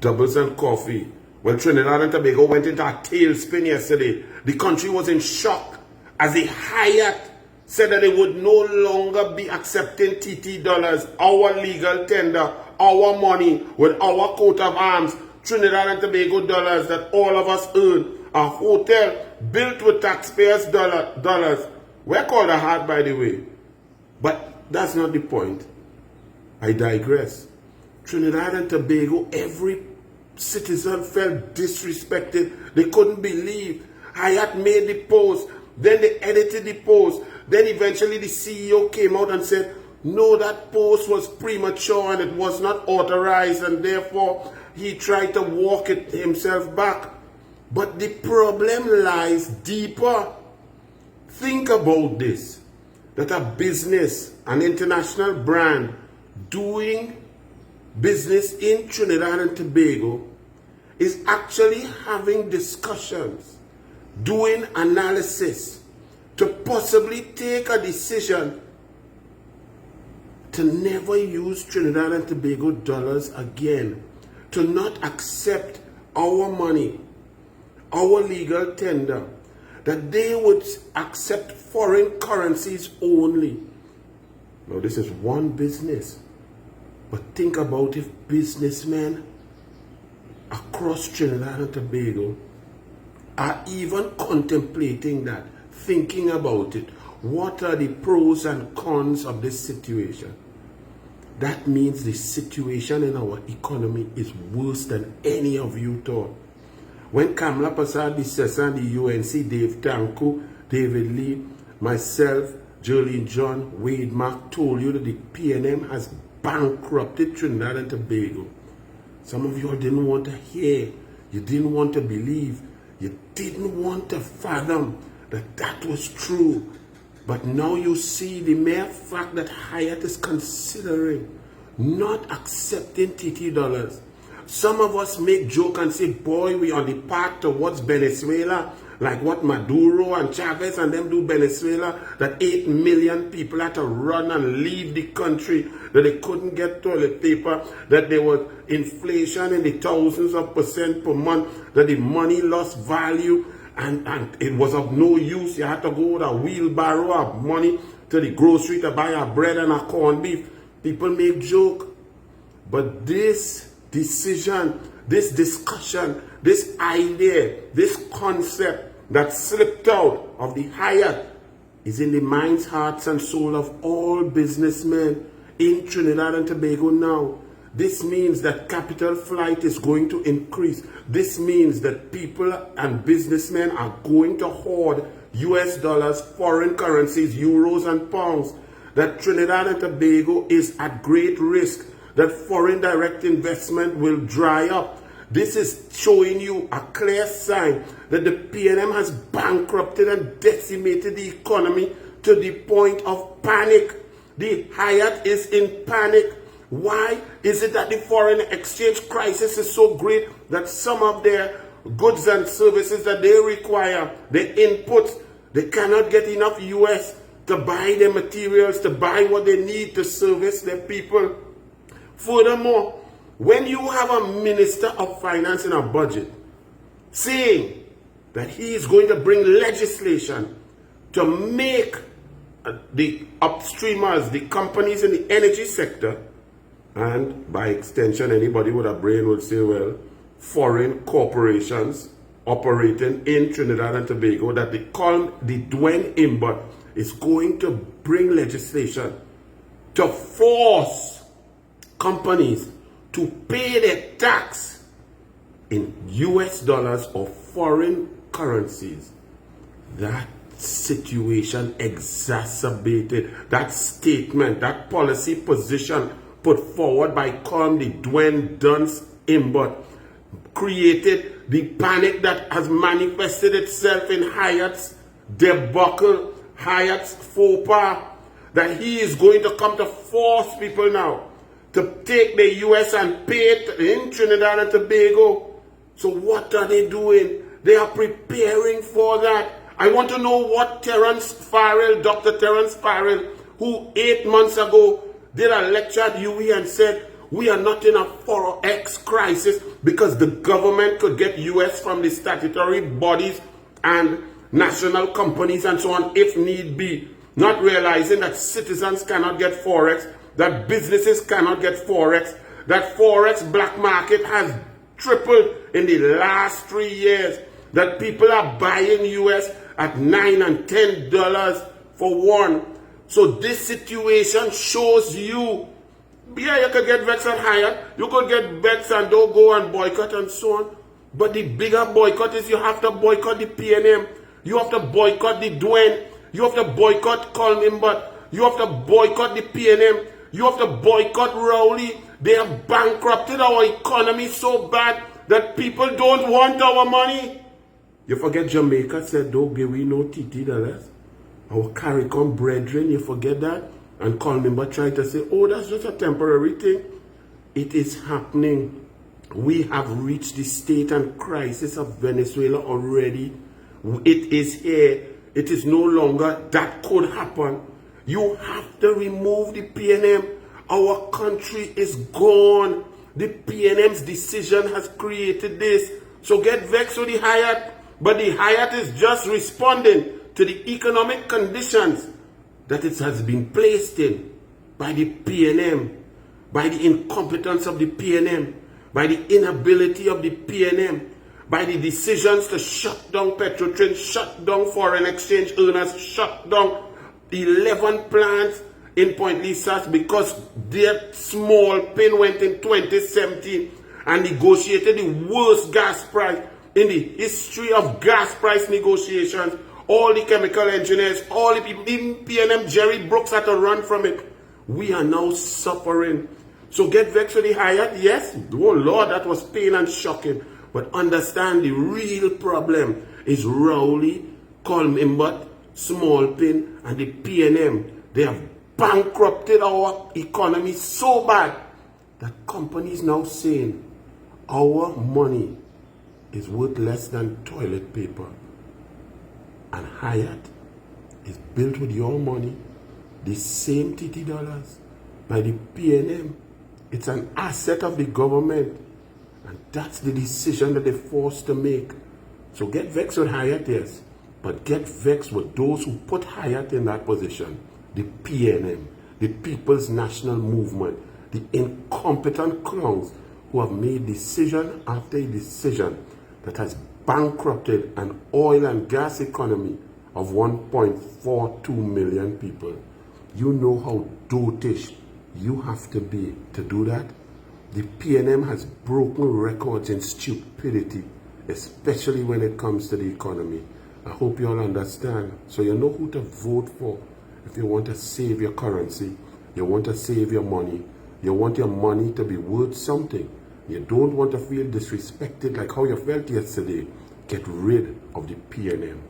doubles and coffee. Well, Trinidad and Tobago went into a tailspin yesterday. The country was in shock as the Hyatt said that they would no longer be accepting TT dollars, our legal tender, our money with our coat of arms, Trinidad and Tobago dollars that all of us earn. A hotel built with taxpayers' dollars. We're called a Hyatt, by the way. But that's not the point. I digress. Trinidad and Tobago, every citizen felt disrespected. They couldn't believe. Hyatt made the post. Then they edited the post. Then eventually the CEO came out and said, no, that post was premature and it was not authorized, and therefore he tried to walk it himself back. But the problem lies deeper. Think about this, that a business, an international brand doing business in Trinidad and Tobago is actually having discussions, doing analysis to possibly take a decision to never use Trinidad and Tobago dollars again, to not accept our money, our legal tender, that they would accept foreign currencies only. Now, this is one business, but think about if businessmen across Trinidad and Tobago are even contemplating that, thinking about it. What are the pros and cons of this situation? That means the situation in our economy is worse than any of you thought. When Kamla Prasad, the Sessa, the UNC, Dave Tanku, David Lee, myself, Jolene John, Wade Mark told you that the PNM has bankrupted Trinidad and Tobago, some of you didn't want to hear, you didn't want to believe, you didn't want to fathom that that was true. But now you see the mere fact that Hyatt is considering not accepting TT dollars. Some of us make joke and say, boy, we on the path towards Venezuela, like what Maduro and Chavez and them do Venezuela, that 8 million people had to run and leave the country, that they couldn't get toilet paper, that there was inflation in the thousands of percent per month, that the money lost value, and it was of no use. You had to go with a wheelbarrow of money to the grocery to buy a bread and a corned beef. People make joke. But this decision, this discussion, this idea, this concept that slipped out of the Hyatt is in the minds, hearts, and soul of all businessmen in Trinidad and Tobago now. This means that capital flight is going to increase. This means that people and businessmen are going to hoard US dollars, foreign currencies, euros, and pounds. That Trinidad and Tobago is at great risk. That foreign direct investment will dry up. This is showing you a clear sign that the PNM has bankrupted and decimated the economy to the point of panic. The Hyatt is in panic. Why is it that the foreign exchange crisis is so great that some of their goods and services that they require, the inputs, they cannot get enough US to buy their materials, to buy what they need to service their people? Furthermore, when you have a minister of finance in a budget saying that he is going to bring legislation to make the upstreamers, the companies in the energy sector, and by extension, anybody with a brain would say, well, foreign corporations operating in Trinidad and Tobago, that they call the DOUEN IMBUT, is going to bring legislation to force companies to pay their tax in US dollars or foreign currencies. That situation exacerbated that statement, that policy position put forward by calling the DOUEN IMBUT, created the panic that has manifested itself in Hyatt's debacle, Hyatt's faux pas, that he is going to come to force people now to take the US and pay it in Trinidad and Tobago. So what are they doing? They are preparing for that. I want to know what Terence Farrell, Dr. Terence Farrell, who 8 months ago did a lecture at UE and said, We are not in a Forex crisis because the government could get US from the statutory bodies and national companies and so on if need be, not realizing that citizens cannot get Forex, that businesses cannot get Forex, that Forex black market has tripled in the last 3 years, that people are buying US at $9 and $10 for one. So this situation shows you, yeah, you could get vexed at Hyatt, you could get vexed and don't go and boycott and so on. But the bigger boycott is you have to boycott the PNM, you have to boycott the DOUEN, you have to boycott Colmimbat, you have to boycott the PNM, you have to boycott Rowley. They have bankrupted our economy so bad that people don't want our money. You forget Jamaica said, don't give we no TT dollars. Our CARICOM brethren, you forget that? And Colmimbat tried to say, oh, that's just a temporary thing. It is happening. We have reached the state and crisis of Venezuela already. It is here. It is no longer that could happen. You have to remove the PNM. Our country is gone. The PNM's decision has created this. So get vexed with the Hyatt. But the Hyatt is just responding to the economic conditions that it has been placed in by the PNM, by the incompetence of the PNM, by the inability of the PNM, by the decisions to shut down Petrotrain, shut down foreign exchange earners, shut down 11 plants in Point Lisas because their small pin went in 2017 and negotiated the worst gas price in the history of gas price negotiations. All the chemical engineers, all the people, even PNM, Jerry Brooks had to run from it. We are now suffering. So get vexed with the Hyatt, yes. Oh Lord, that was pain and shocking. But understand the real problem is Rowley, Colmimbat, Small Pin, and the PNM. They have bankrupted our economy so bad that companies now saying our money is worth less than toilet paper. And Hyatt is built with your money, the same TT dollars, by the PNM. It's an asset of the government. And that's the decision that they're forced to make. So get vexed with Hyatt, yes. But get vexed with those who put Hyatt in that position. The PNM, the People's National Movement, the incompetent clowns who have made decision after decision that has bankrupted an oil and gas economy of 1.42 million people. You know how dotish you have to be to do that? The PNM has broken records in stupidity, especially when it comes to the economy. I hope you all understand. So you know who to vote for if you want to save your currency, you want to save your money, you want your money to be worth something. You don't want to feel disrespected like how you felt yesterday. Get rid of the PNM.